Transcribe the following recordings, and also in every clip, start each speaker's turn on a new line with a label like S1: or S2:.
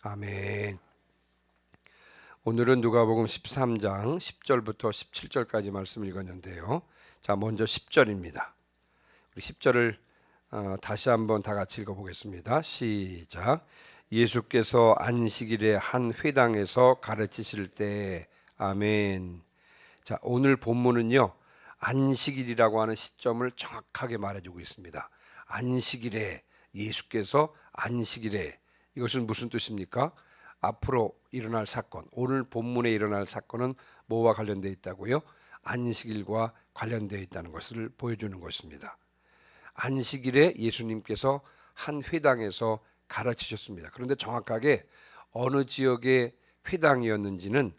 S1: 아멘. 오늘은 누가복음 13장 10절부터 17절까지 말씀 읽었는데요. 자, 먼저 10절입니다. 우리 10절을 다시 한번 다 같이 읽어보겠습니다. 시작. 예수께서 안식일에 한 회당에서 가르치실 때. 아멘. 자, 오늘 본문은요, 안식일이라고 하는 시점을 정확하게 말해주고 있습니다. 안식일에, 예수께서 안식일에, 이것은 무슨 뜻입니까? 앞으로 일어날 사건, 오늘 본문에 일어날 사건은 뭐와 관련되어 있다고요? 안식일과 관련되어 있다는 것을 보여주는 것입니다. 안식일에 예수님께서 한 회당에서 가르치셨습니다. 그런데 정확하게 어느 지역의 회당이었는지는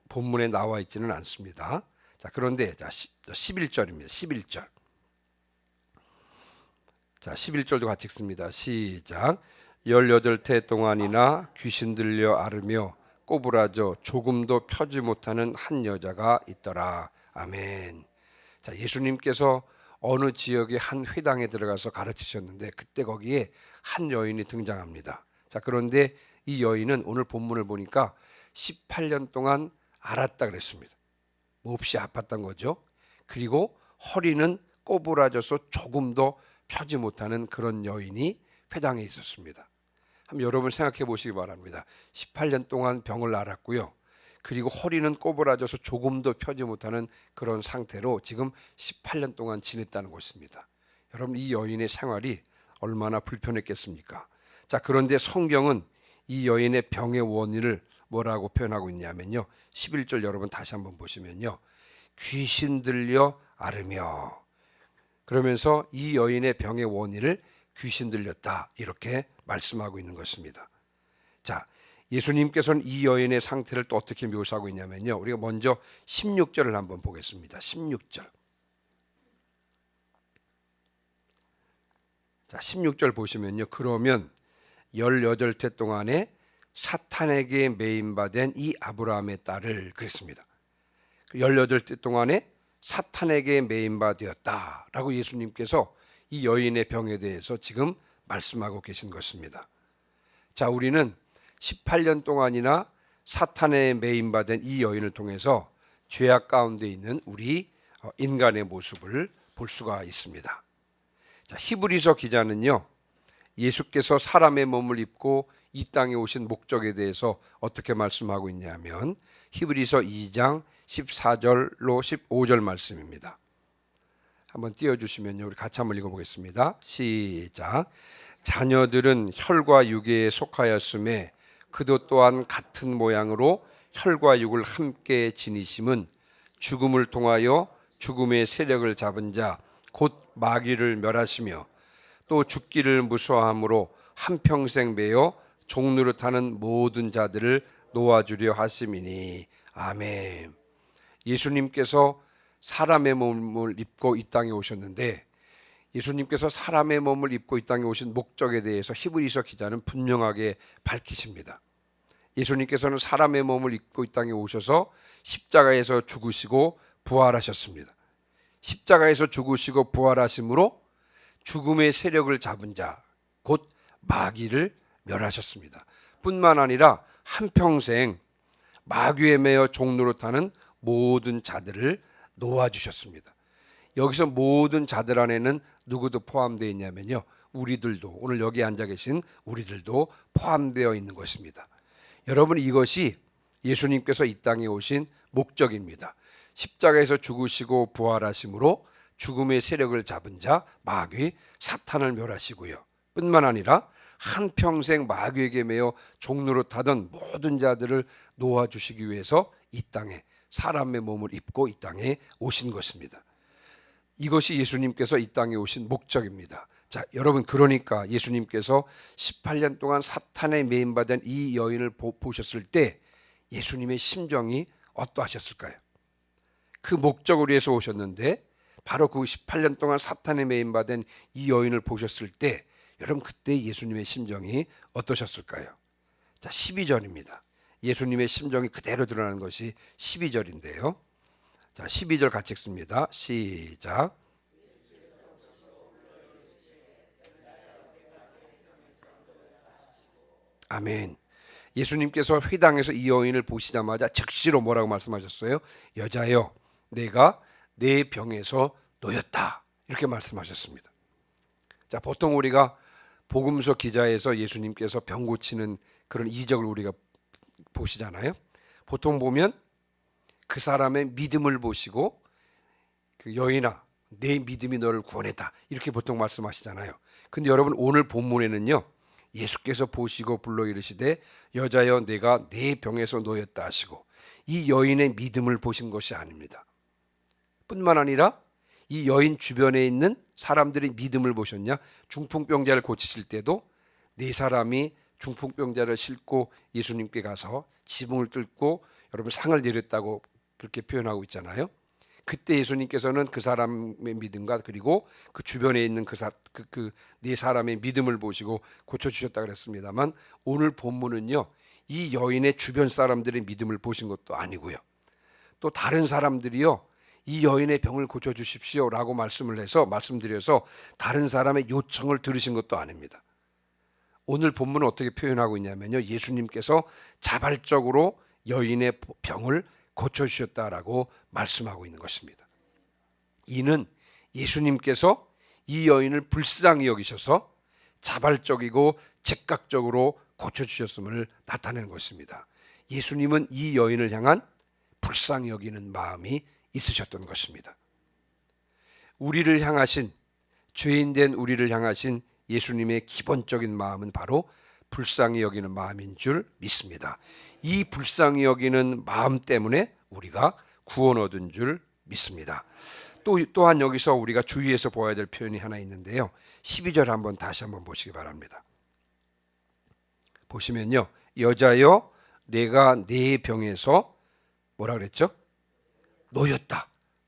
S1: 본문에 나와 있지는 않습니다. 자, 그런데 11절입니다. 11절. 자, 11절도 같이 읽습니다. 시작. 18태 동안이나 귀신 들려 앓으며 꼬부라져 조금도 펴지 못하는 한 여자가 있더라. 아멘. 자, 예수님께서 어느 지역의 한 회당에 들어가서 가르치셨는데 그때 거기에 한 여인이 등장합니다. 자, 그런데 이 여인은 오늘 본문을 보니까 18년 동안 앓았다 그랬습니다. 몹시 아팠던 거죠. 그리고 허리는 꼬부라져서 조금도 펴지 못하는 그런 여인이 회당에 있었습니다. 한번 여러분 생각해 보시기 바랍니다. 18년 동안 병을 앓았고요. 그리고 허리는 꼬부라져서 조금도 펴지 못하는 그런 상태로 지금 18년 동안 지냈다는 것입니다. 여러분, 이 여인의 생활이 얼마나 불편했겠습니까? 자, 그런데 성경은 이 여인의 병의 원인을 뭐라고 표현하고 있냐면요, 11절 여러분 다시 한번 보시면요, 귀신 들려 앓으며, 그러면서 이 여인의 병의 원인을 귀신 들렸다 이렇게 말씀하고 있는 것입니다. 자, 예수님께서는 이 여인의 상태를 또 어떻게 묘사하고 있냐면요, 우리가 먼저 16절을 한번 보겠습니다. 16절. 자, 16절 보시면요, 그러면 18태 동안에 사탄에게 매인받은 이 아브라함의 딸을, 그랬습니다. 18태 동안에 사탄에게 매인받았다라고 예수님께서 이 여인의 병에 대해서 지금 말씀하고 계신 것입니다. 자, 우리는 18년 동안이나 사탄에 매인받은 이 여인을 통해서 죄악 가운데 있는 우리 인간의 모습을 볼 수가 있습니다. 자, 히브리서 기자는요, 예수께서 사람의 몸을 입고 이 땅에 오신 목적에 대해서 어떻게 말씀하고 있냐면 히브리서 2장 14절로 15절 말씀입니다. 한번 띄워주시면요, 우리 같이 한번 읽어보겠습니다. 시작. 자녀들은 혈과 육에 속하였음에 그도 또한 같은 모양으로 혈과 육을 함께 지니심은 죽음을 통하여 죽음의 세력을 잡은 자 곧 마귀를 멸하시며 또 죽기를 무서워함으로 한평생 매여 종노릇하는 모든 자들을 놓아주려 하심이니. 아멘. 예수님께서 사람의 몸을 입고 이 땅에 오셨는데, 예수님께서 사람의 몸을 입고 이 땅에 오신 목적에 대해서 히브리서 기자는 분명하게 밝히십니다. 예수님께서는 사람의 몸을 입고 이 땅에 오셔서 십자가에서 죽으시고 부활하셨습니다. 십자가에서 죽으시고 부활하심으로 죽음의 세력을 잡은 자, 곧 마귀를 멸하셨습니다. 뿐만 아니라 한평생 마귀에 매여 종노릇하는 모든 자들을 놓아주셨습니다. 여기서 모든 자들 안에는 누구도 포함되어 있냐면요, 우리들도, 오늘 여기 앉아 계신 우리들도 포함되어 있는 것입니다. 여러분, 이것이 예수님께서 이 땅에 오신 목적입니다. 십자가에서 죽으시고 부활하심으로 죽음의 세력을 잡은 자 마귀 사탄을 멸하시고요, 뿐만 아니라 한평생 마귀에게 매여 종노릇하던 모든 자들을 놓아주시기 위해서 이 땅에 사람의 몸을 입고 이 땅에 오신 것입니다. 이것이 예수님께서 이 땅에 오신 목적입니다. 자, 여러분, 그러니까 예수님께서 18년 동안 사탄에 매인받은 이 여인을 보셨을 때 예수님의 심정이 어떠하셨을까요? 그 목적을 위해서 오셨는데 바로 그 18년 동안 사탄에 매인받은 이 여인을 보셨을 때 여러분, 그때 예수님의 심정이 어떠셨을까요? 자, 12절입니다. 예수님의 심정이 그대로 드러나는 것이 12절인데요. 자, 12절 같이 읽습니다. 시작. 아멘. 예수님께서 회당에서 이 여인을 보시자마자 즉시로 뭐라고 말씀하셨어요? 여자여, 내가 내 병에서 놓였다. 이렇게 말씀하셨습니다. 자, 보통 우리가 복음서 기자에서 예수님께서 병 고치는 그런 이적을 우리가 보시잖아요. 보통 보면 그 사람의 믿음을 보시고 그 여인아, 내 믿음이 너를 구원했다. 이렇게 보통 말씀하시잖아요. 근데 여러분, 오늘 본문에는요, 예수께서 보시고 불러 이르시되 여자여, 내가 내 병에서 놓였다 하시고 이 여인의 믿음을 보신 것이 아닙니다. 뿐만 아니라 이 여인 주변에 있는 사람들의 믿음을 보셨냐? 중풍병자를 고치실 때도 네 사람이 중풍병자를 싣고 예수님께 가서 지붕을 뚫고 여러분 상을 내렸다고 그렇게 표현하고 있잖아요. 그때 예수님께서는 그 사람의 믿음과 그리고 그 주변에 있는 네 사람의 믿음을 보시고 고쳐주셨다 그랬습니다만, 오늘 본문은요, 이 여인의 주변 사람들의 믿음을 보신 것도 아니고요, 또 다른 사람들이요, 이 여인의 병을 고쳐주십시오 라고 말씀드려서 다른 사람의 요청을 들으신 것도 아닙니다. 오늘 본문은 어떻게 표현하고 있냐면요, 예수님께서 자발적으로 여인의 병을 고쳐주셨다라고 말씀하고 있는 것입니다. 이는 예수님께서 이 여인을 불쌍히 여기셔서 자발적이고 즉각적으로 고쳐주셨음을 나타내는 것입니다. 예수님은 이 여인을 향한 불쌍히 여기는 마음이 있으셨던 것입니다. 우리를 향하신, 죄인된 우리를 향하신 예수님의 기본적인 마음은 바로 불쌍히 여기는 마음인 줄 믿습니다. 이 불쌍히 여기는 마음 때문에 우리가 구원 얻은 줄 믿습니다. 또한 여기서 우리가 주의해서 보아야 될 표현이 하나 있는데요, 12절 다시 한번 보시기 바랍니다. 보시면요, 여자여, 내가 내 병에서 뭐라 그랬죠?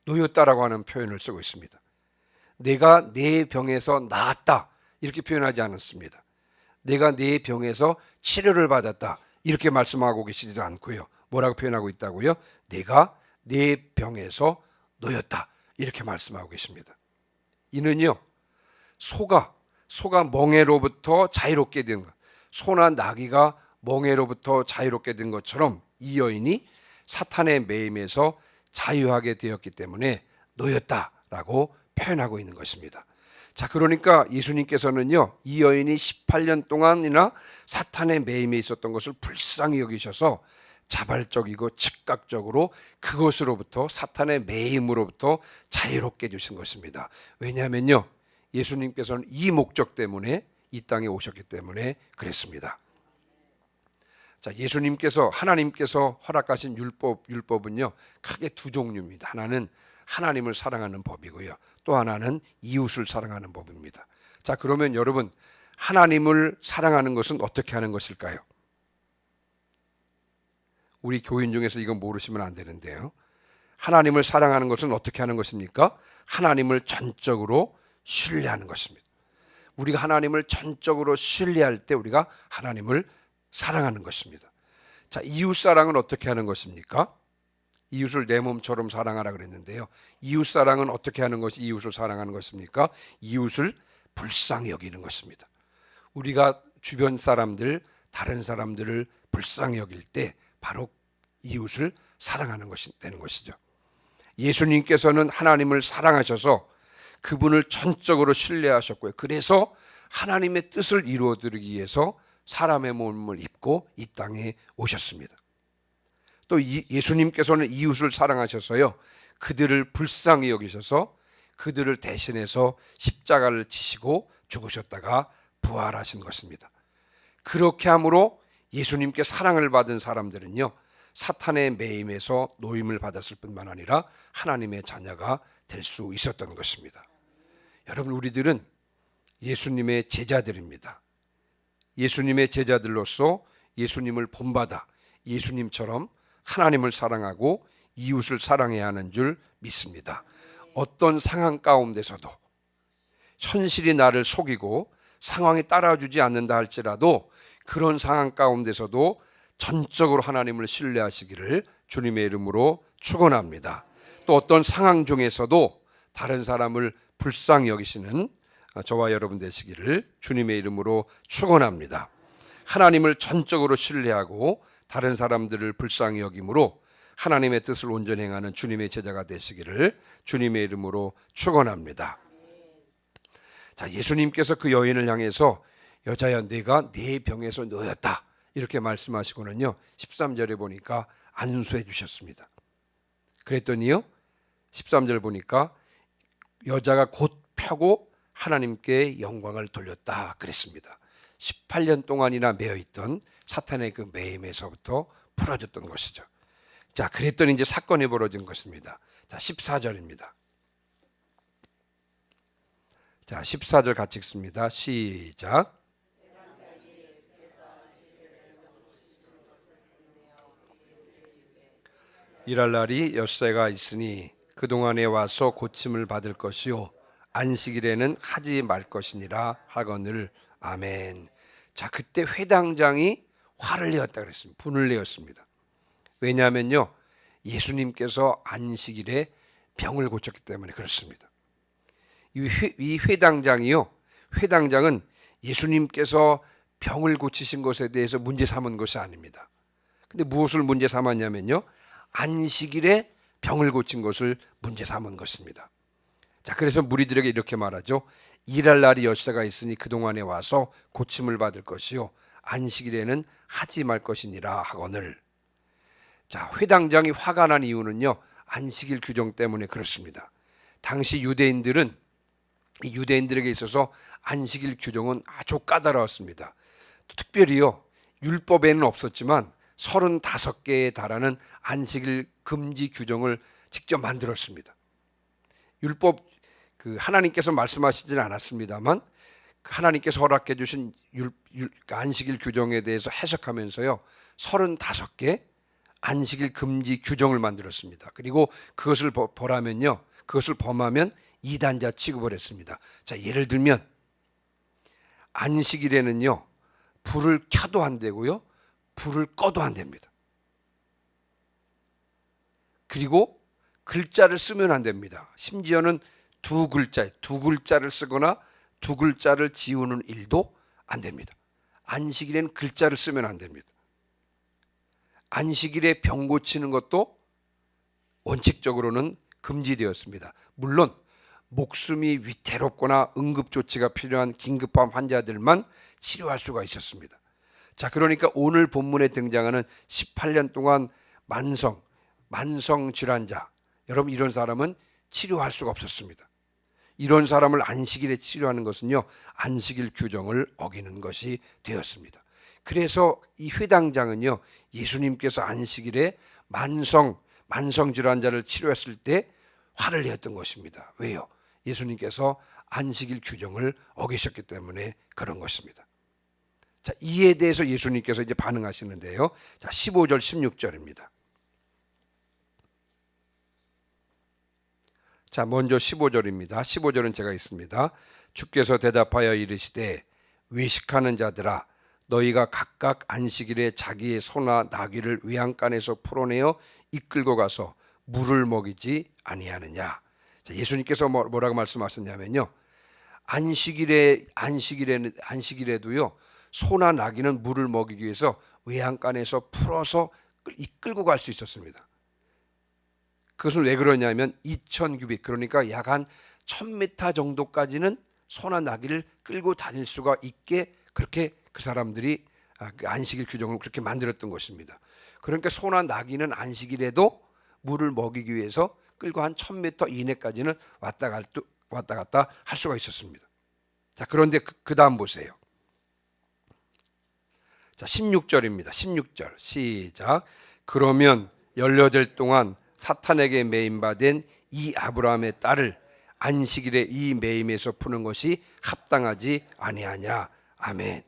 S1: 놓였다라고 하는 표현을 쓰고 있습니다. 내가 내 병에서 나았다 이렇게 표현하지 않았습니다. 내가 내 병에서 치료를 받았다 이렇게 말씀하고 계시지도 않고요, 뭐라고 표현하고 있다고요? 내가 내 병에서 놓였다 이렇게 말씀하고 계십니다. 이는요, 소가 멍에로부터 자유롭게 된 것, 소나 나귀가 멍에로부터 자유롭게 된 것처럼 이 여인이 사탄의 매임에서 자유하게 되었기 때문에 놓였다라고 표현하고 있는 것입니다. 자, 그러니까 예수님께서는요, 이 여인이 18년 동안이나 사탄의 매임에 있었던 것을 불쌍히 여기셔서 자발적이고 즉각적으로 그것으로부터, 사탄의 매임으로부터 자유롭게 해주신 것입니다. 왜냐하면요, 예수님께서는 이 목적 때문에 이 땅에 오셨기 때문에 그랬습니다. 자, 하나님께서 허락하신 율법은요, 크게 두 종류입니다. 하나는 하나님을 사랑하는 법이고요, 또 하나는 이웃을 사랑하는 법입니다. 자, 그러면 여러분, 하나님을 사랑하는 것은 어떻게 하는 것일까요? 우리 교인 중에서 이건 모르시면 안 되는데요, 하나님을 사랑하는 것은 어떻게 하는 것입니까? 하나님을 전적으로 신뢰하는 것입니다. 우리가 하나님을 전적으로 신뢰할 때 우리가 하나님을 사랑하는 것입니다. 자, 이웃 사랑은 어떻게 하는 것입니까? 이웃을 내 몸처럼 사랑하라 그랬는데요, 이웃 사랑은 어떻게 하는 것이 이웃을 사랑하는 것입니까? 이웃을 불쌍히 여기는 것입니다. 우리가 주변 사람들, 다른 사람들을 불쌍히 여길 때 바로 이웃을 사랑하는 것이 되는 것이죠. 예수님께서는 하나님을 사랑하셔서 그분을 전적으로 신뢰하셨고요, 그래서 하나님의 뜻을 이루어드리기 위해서 사람의 몸을 입고 이 땅에 오셨습니다. 또 예수님께서는 이웃을 사랑하셔서요, 그들을 불쌍히 여기셔서 그들을 대신해서 십자가를 지시고 죽으셨다가 부활하신 것입니다. 그렇게 함으로 예수님께 사랑을 받은 사람들은요, 사탄의 매임에서 노임을 받았을 뿐만 아니라 하나님의 자녀가 될 수 있었던 것입니다. 여러분, 우리들은 예수님의 제자들입니다. 예수님의 제자들로서 예수님을 본받아 예수님처럼 하나님을 사랑하고 이웃을 사랑해야 하는 줄 믿습니다. 어떤 상황 가운데서도 현실이 나를 속이고 상황이 따라주지 않는다 할지라도 그런 상황 가운데서도 전적으로 하나님을 신뢰하시기를 주님의 이름으로 축원합니다. 또 어떤 상황 중에서도 다른 사람을 불쌍히 여기시는 저와 여러분 되시기를 주님의 이름으로 축원합니다. 하나님을 전적으로 신뢰하고 다른 사람들을 불쌍히 여김으로 하나님의 뜻을 온전히 행하는 주님의 제자가 되시기를 주님의 이름으로 축원합니다. 자, 예수님께서 그 여인을 향해서 여자야 네가 네 병에서 놓였다 이렇게 말씀하시고는요 13절에 보니까 안수해 주셨습니다. 그랬더니요 13절 보니까 여자가 곧 펴고 하나님께 영광을 돌렸다 그랬습니다. 18년 동안이나 매여있던 사탄의 그 매임에서부터 풀어졌던 것이죠. 자, 그랬더니 이제 사건이 벌어진 것입니다. 자, 14절입니다. 자, 14절 같이 읽습니다. 시작. 일할 날이 엿새가 있으니 그동안에 와서 고침을 받을 것이요 안식일에는 하지 말 것이니라 하거늘. 아멘. 자, 그때 회당장이 화를 내었다 그랬습니다. 분을 내었습니다. 왜냐하면요 예수님께서 안식일에 병을 고쳤기 때문에 그렇습니다. 이 회당장이요 회당장은 예수님께서 병을 고치신 것에 대해서 문제 삼은 것이 아닙니다. 근데 무엇을 문제 삼았냐면요 안식일에 병을 고친 것을 문제 삼은 것입니다. 자, 그래서 무리들에게 이렇게 말하죠. 일할 날이 엿새가 있으니 그동안에 와서 고침을 받을 것이요 안식일에는 하지 말 것이니라 하거늘. 자, 회당장이 화가 난 이유는요 안식일 규정 때문에 그렇습니다. 당시 유대인들에게 있어서 안식일 규정은 아주 까다로웠습니다. 특별히요 율법에는 없었지만 35개에 달하는 안식일 금지 규정을 직접 만들었습니다. 율법 하나님께서 말씀하시지는 않았습니다만 하나님께서 허락해 주신 안식일 규정에 대해서 해석하면서요 35개 안식일 금지 규정을 만들었습니다. 그리고 그것을 그것을 범하면 이단자 취급을 했습니다. 자, 예를 들면 안식일에는요 불을 켜도 안 되고요 불을 꺼도 안 됩니다. 그리고 글자를 쓰면 안 됩니다. 심지어는 두 글자를 쓰거나 두 글자를 지우는 일도 안 됩니다. 안식일에는 글자를 쓰면 안 됩니다. 안식일에 병 고치는 것도 원칙적으로는 금지되었습니다. 물론 목숨이 위태롭거나 응급조치가 필요한 긴급한 환자들만 치료할 수가 있었습니다. 자, 그러니까 오늘 본문에 등장하는 18년 동안 만성 질환자, 여러분 이런 사람은 치료할 수가 없었습니다. 이런 사람을 안식일에 치료하는 것은요 안식일 규정을 어기는 것이 되었습니다. 그래서 이 회당장은요 예수님께서 안식일에 만성 질환자를 치료했을 때 화를 내었던 것입니다. 왜요? 예수님께서 안식일 규정을 어기셨기 때문에 그런 것입니다. 자, 이에 대해서 예수님께서 이제 반응하시는데요. 자, 15절 16절입니다. 자, 먼저 15절입니다. 15절은 제가 읽습니다. 주께서 대답하여 이르시되 외식하는 자들아 너희가 각각 안식일에 자기의 소나 나귀를 외양간에서 풀어내어 이끌고 가서 물을 먹이지 아니하느냐. 자, 예수님께서 뭐라고 말씀하셨냐면요. 안식일에도요. 소나 나귀는 물을 먹이기 위해서 외양간에서 풀어서 이끌고 갈 수 있었습니다. 그것은 왜 그러냐면 2000규빗 그러니까 약 한 1000m 정도까지는 소나 나귀를 끌고 다닐 수가 있게 그렇게 그 사람들이 안식일 규정을 그렇게 만들었던 것입니다. 그러니까 소나 나귀는 안식일에도 물을 먹이기 위해서 끌고 한 1000m 이내까지는 왔다 갔다 할 수가 있었습니다. 자, 그런데 그 다음 보세요. 자, 16절입니다. 16절 시작. 그러면 18 동안 사탄에게 매임받은 이 아브라함의 딸을 안식일에 이 매임에서 푸는 것이 합당하지 아니하냐. 아멘.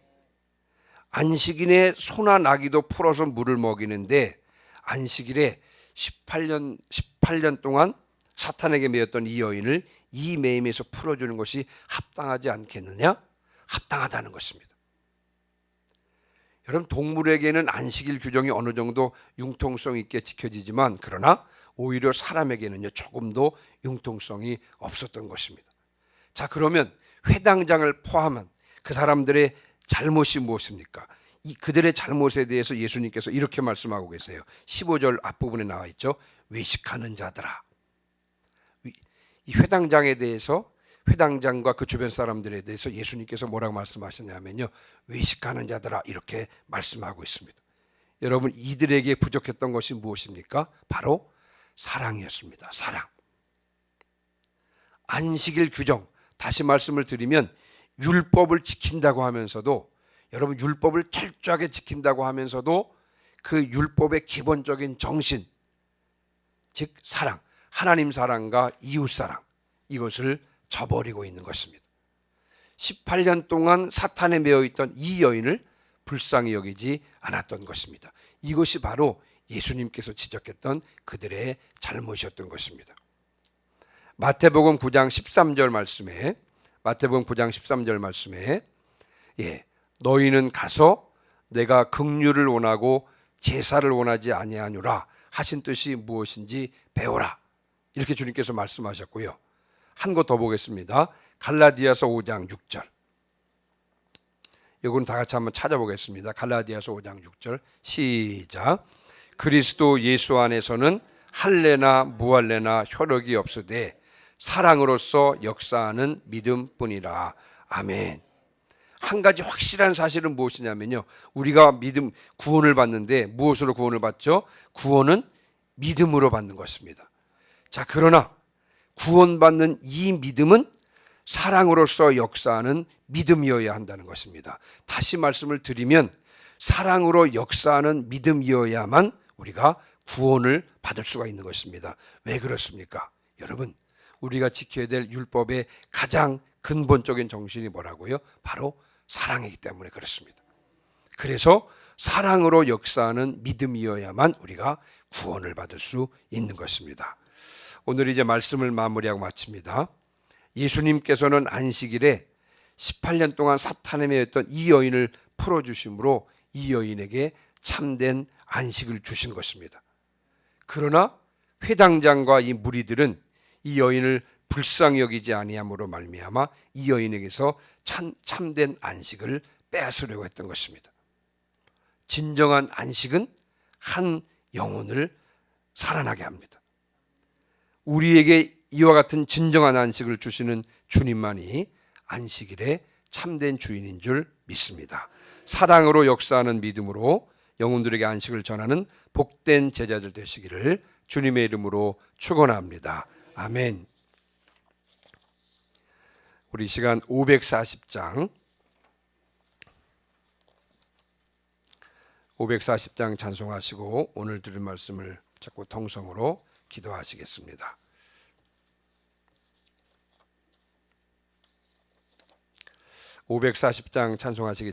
S1: 안식일에 소나 나귀도 풀어서 물을 먹이는데 안식일에 18년 동안 사탄에게 매였던 이 여인을 이 매임에서 풀어주는 것이 합당하지 않겠느냐? 합당하다는 것입니다. 여러분 동물에게는 안식일 규정이 어느 정도 융통성 있게 지켜지지만 그러나 오히려 사람에게는요 조금도 융통성이 없었던 것입니다. 자, 그러면 회당장을 포함한 그 사람들의 잘못이 무엇입니까? 그들의 잘못에 대해서 예수님께서 이렇게 말씀하고 계세요. 15절 앞부분에 나와 있죠. 외식하는 자들아. 이 회당장에 대해서, 회당장과 그 주변 사람들에 대해서 예수님께서 뭐라고 말씀하셨냐면요, 외식하는 자들아, 이렇게 말씀하고 있습니다. 여러분, 이들에게 부족했던 것이 무엇입니까? 바로 사랑이었습니다. 사랑. 안식일 규정, 다시 말씀을 드리면 율법을 지킨다고 하면서도, 여러분, 율법을 철저하게 지킨다고 하면서도 그 율법의 기본적인 정신, 즉 사랑, 하나님 사랑과 이웃 사랑, 이것을 저버리고 있는 것입니다. 18년 동안 사탄에 매여 있던 이 여인을 불쌍히 여기지 않았던 것입니다. 이것이 바로 예수님께서 지적했던 그들의 잘못이었던 것입니다. 마태복음 9장 13절 말씀에, 마태복음 9장 13절 말씀에, 너희는 가서 내가 긍휼을 원하고 제사를 원하지 아니하노라 하신 뜻이 무엇인지 배우라, 이렇게 주님께서 말씀하셨고요. 한 것 더 보겠습니다. 갈라디아서 5장 6절. 이건 다 같이 한번 찾아보겠습니다. 갈라디아서 5장 6절 시작. 그리스도 예수 안에서는 할례나 무할례나 효력이 없으되 사랑으로서 역사하는 믿음뿐이라. 아멘. 한 가지 확실한 사실은 무엇이냐면요, 우리가 구원을 받는데 무엇으로 구원을 받죠? 구원은 믿음으로 받는 것입니다. 자, 그러나 구원받는 이 믿음은 사랑으로서 역사하는 믿음이어야 한다는 것입니다. 다시 말씀을 드리면 사랑으로 역사하는 믿음이어야만 우리가 구원을 받을 수가 있는 것입니다. 왜 그렇습니까? 여러분, 우리가 지켜야 될 율법의 가장 근본적인 정신이 뭐라고요? 바로 사랑이기 때문에 그렇습니다. 그래서 사랑으로 역사하는 믿음이어야만 우리가 구원을 받을 수 있는 것입니다. 오늘 이제 말씀을 마무리하고 마칩니다. 예수님께서는 안식일에 18년 동안 사탄에 매였던 이 여인을 풀어주심으로 이 여인에게 참된 안식을 주신 것입니다. 그러나 회당장과 이 무리들은 이 여인을 불쌍히 여기지 아니함으로 말미암아 이 여인에게서 참된 안식을 빼앗으려고 했던 것입니다. 진정한 안식은 한 영혼을 살아나게 합니다. 우리에게 이와 같은 진정한 안식을 주시는 주님만이 안식일의 참된 주인인 줄 믿습니다. 사랑으로 역사하는 믿음으로 영혼들에게 안식을 전하는 복된 제자들 되시기를 주님의 이름으로 축원합니다. 아멘. 우리 시간 540장 찬송하시고 오늘 들은 말씀을 자꾸 통성으로 기도하시겠습니다. 540장 찬송하시기